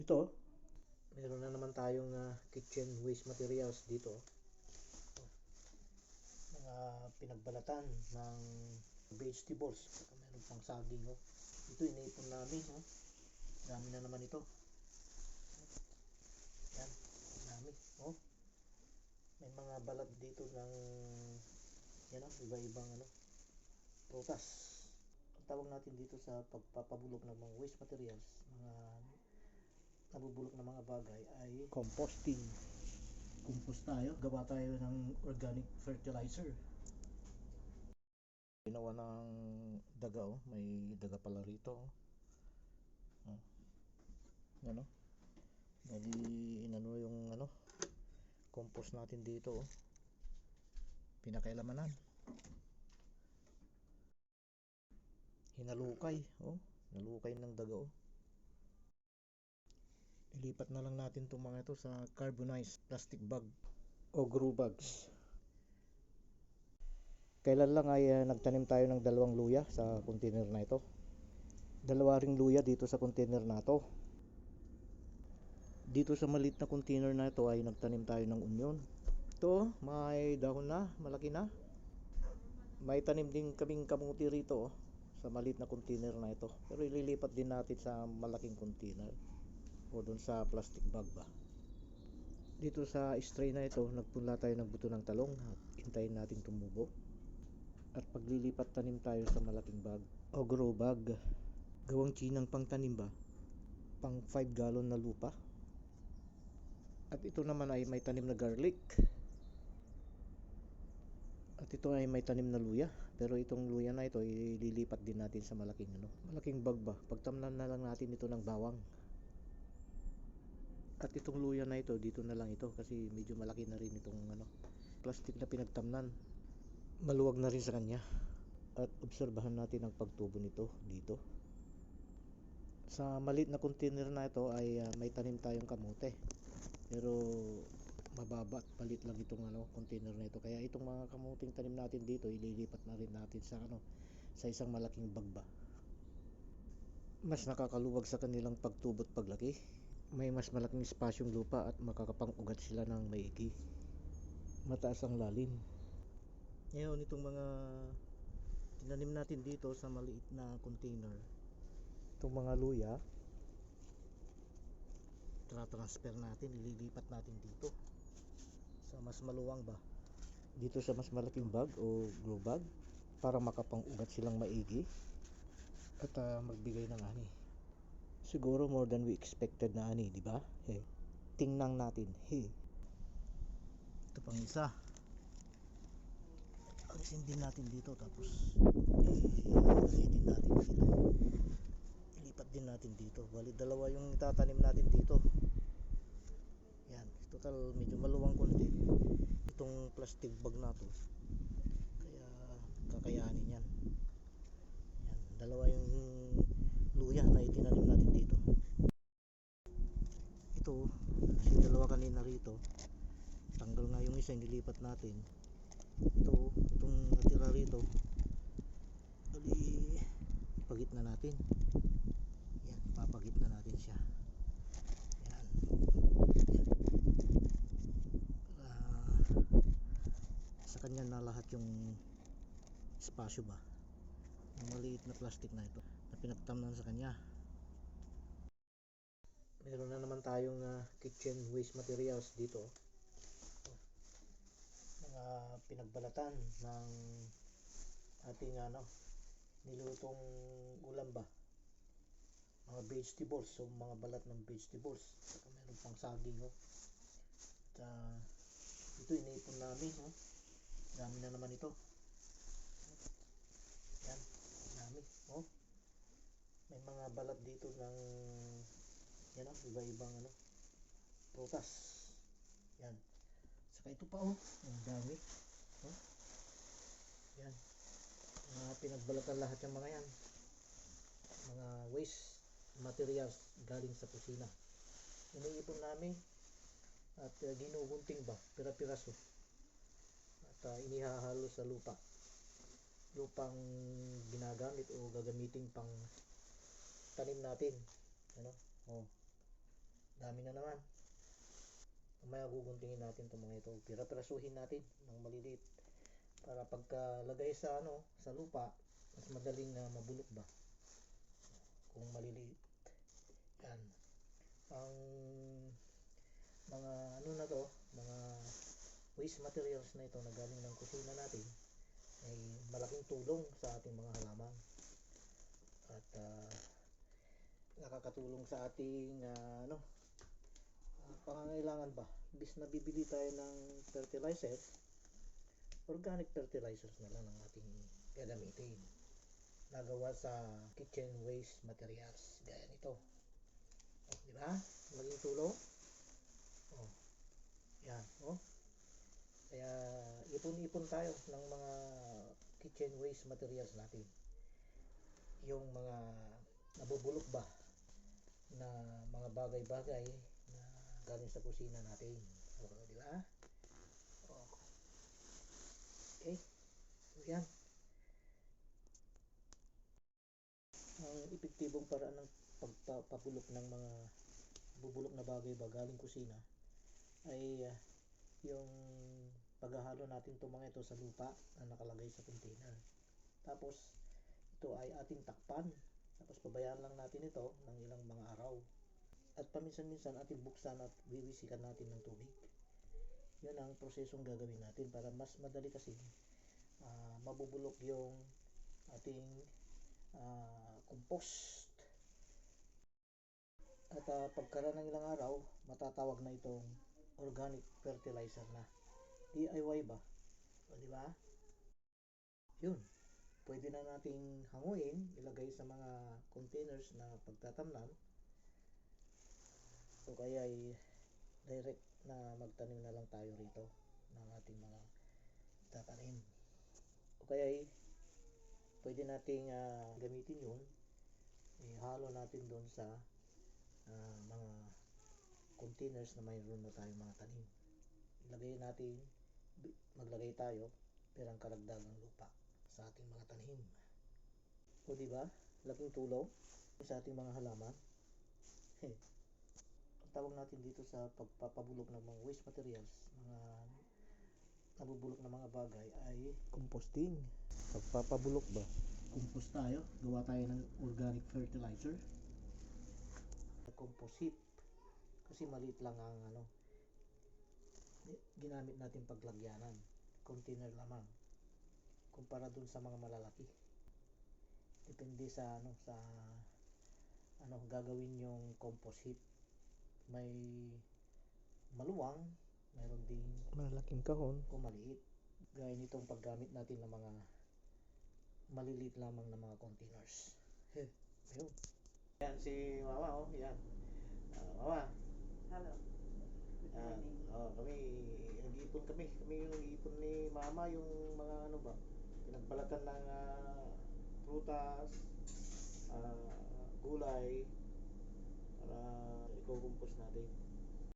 Ito, meron na naman tayong kitchen waste materials dito. Mga pinagbalatan ng vegetables. Meron pang saging. Ito iniipon namin. Dami na naman ito. Yan, dami. May mga balat dito ng iba-ibang prutas. Ang tawag natin dito sa pagpapabulok ng mga waste materials, mga nabubulok na mga bagay ay composting. Compost tayo, gawa tayo ng organic fertilizer. Ginawa ng daga, may daga pala rito. Ano? Bali inano yung compost natin dito. Pinakailamanan. Hinalukay, nalukay ng daga. Ilipat na lang natin itong mga ito sa carbonized plastic bag o grow bags. Kailan lang ay nagtanim tayo ng 2 luya sa container na ito. 2 ring luya dito sa container na ito. Dito sa maliit na container na ito ay nagtanim tayo ng onion. Ito, may dahon na, malaki na. May tanim din kaming kamuti rito sa maliit na container na ito. Pero ililipat din natin sa malaking container o dun sa plastic bag ba. Dito sa stray na ito, nagpunla tayo ng buto ng talong at hintayin natin tumubo. At paglilipat tanim tayo sa malaking bag o grow bag. Gawang chinang pang tanim ba? Pang 5 gallon na lupa. At ito naman ay may tanim na garlic. At ito ay may tanim na luya. Pero itong luya na ito ililipat din natin sa malaking bag ba. Pagtamnan na lang natin ito ng bawang. At itong luya na ito, dito na lang ito kasi medyo malaki na rin itong plastic na pinagtamnan. Maluwag na rin sa kanya. At obserbahan natin ang pagtubo nito dito. Sa maliit na container na ito ay may tanim tayong kamote. Pero mababa at palit lang itong container na ito. Kaya itong mga kamuting tanim natin dito, ililipat na rin natin sa isang malaking bag ba. Mas nakakaluwag sa kanilang pagtubo at paglaki. May mas malaking espasyong lupa at makakapang-ugat sila ng maigi. Mataas ang lalim. Ngayon itong mga tinanim natin dito sa maliit na container, itong mga luya, transfer natin, ililipat natin dito sa mas maluwang ba, dito sa mas malaking bag o grow bag para makapang-ugat silang maigi at magbigay ng ani. Siguro more than we expected na ani, di ba? Tingnan natin. Ito pang isa. Alisin din natin dito tapos ilipat din natin dito. Bali 2 yung itatanim natin dito. Yan, total medyo maluwang konti itong plastic bag na to, kaya kakayanin yan. Yan, 2 yung luya na itinanim natin dito. Ito kasi 2 kanina rito, tanggal nga yung isa, nilipat natin. Itong natira rito, bali ipagit na natin. Yan, papagit na natin siya. Yan, sa kanya na lahat yung espasyo ba ng maliit na plastic na ito na pinagtamnan sa kanya. Meron na naman tayong kitchen waste materials dito. Mga pinagbalatan ng ating nilutong ulam ba, mga vegetables, so mga balat ng vegetables. Meron pang saging. At ito iniipon namin. Dami na naman ito. Yan, dami. May mga balat dito ng iba-ibang prutas. Yan, saka ito pa ang dami. Yan, pinagbalatan lahat yung mga yan, mga waste materials galing sa kusina. Iniipon namin at ginugunting ba, pira-piraso, at inihahalo sa lupang ginagamit o gagamitin pang tanim natin. dami na naman. Mamaya guguntingin natin itong mga ito. Pira-pirasuhin natin ng maliliit para pagkalagay sa sa lupa, mas madaling mabulok ba kung maliliit. Yan. Ang mga na to, mga waste materials na ito na galing ng kusina natin ay malaking tulong sa ating mga halaman. At nakakatulong sa ating pangangailangan ba. Bis na bibili tayo ng fertilizer, organic fertilizers na lang ang ating gagamitin. Nagawa sa kitchen waste materials. Gaya nito. Di ba? Maging tulong. Yan. Kaya ipon-ipon tayo ng mga kitchen waste materials natin. Yung mga nabubulok ba na mga bagay-bagay na galing sa kusina natin. Di ba? Okay. Yan. Ang epektibong paraan ng pagpapabulok ng mga bubulok na bagay ba galing kusina ay yung paghahalo natin itong mga ito sa lupa na nakalagay sa container. Tapos ito ay ating takpan. Tapos pabayaan lang natin ito ng ilang mga araw. At paminsan-minsan ating buksan at wiwisikan natin ng tubig. Yun ang prosesong gagawin natin para mas madali kasi mabubulok yung ating compost. At pagkaraan ng ilang araw, matatawag na itong organic fertilizer na. DIY ba? Di ba? Yun. Pwede na nating hanguin, ilagay sa mga containers na pagtatamnan. O kaya ay direct na magtanim na lang tayo rito ng ating mga tatanim. O kaya ay pwede nating gamitin yun, ihalo natin doon sa mga containers na mayroon na tayong mga tanim. Ilagay natin, maglagay tayo perang karagdagang lupa sa ating mga tanim. O diba? Laking tulong sa ating mga halaman. Ang tawag natin dito sa pagpapabulok ng mga waste materials, mga nabubulok na mga bagay ay composting. Pagpapabulok ba? Compost tayo, gawa tayo ng organic fertilizer. Compost heap. Kasi maliit lang ang ginamit natin paglagyanan. Container lamang. Kumpara dun sa mga malalaki. Depende sa gagawin yung compost heap. May maluwang, mayroon ding malaking kahon o maliit. Gaya nitong paggamit natin ng mga maliliit lamang na mga containers. Ayun. Yan si Mama, yan. Mama. Hello. Good morning. Kami nag-iipon kami. Kami yung nag-iipon ni Mama yung mga pinagbalatan ng prutas, gulay para i-compose natin.